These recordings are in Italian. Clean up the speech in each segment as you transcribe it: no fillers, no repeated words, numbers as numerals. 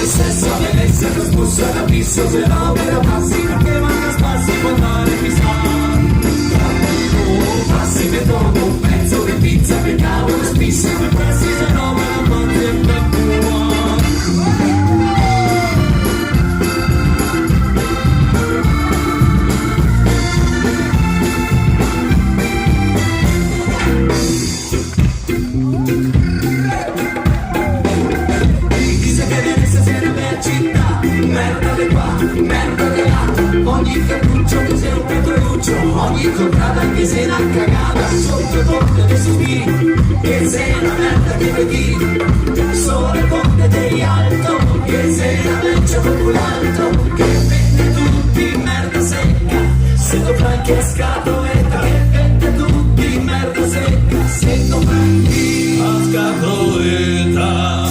sesso a Venezia non spussa l'abisso, se no me la passi perché manca spazio può andare passi per dopo un pezzo di pizza che cavolo spissa per questi se no me la mandi in bambua. Merda di qua, merda di là, ogni cappuccio che sei un petroluccio, ogni contrada che sei una cagata, sotto porte dei sospiri, che sei una merda che vedi, sole ponte dei alto, che sei una leccia populalto, che vende tutti merda secca, se lo franchi a scatoletta, che vende tutti merda secca, se lo franchi a scatoletta.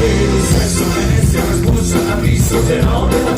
Il sesso Venezia non spuzza l'abisso, se no me la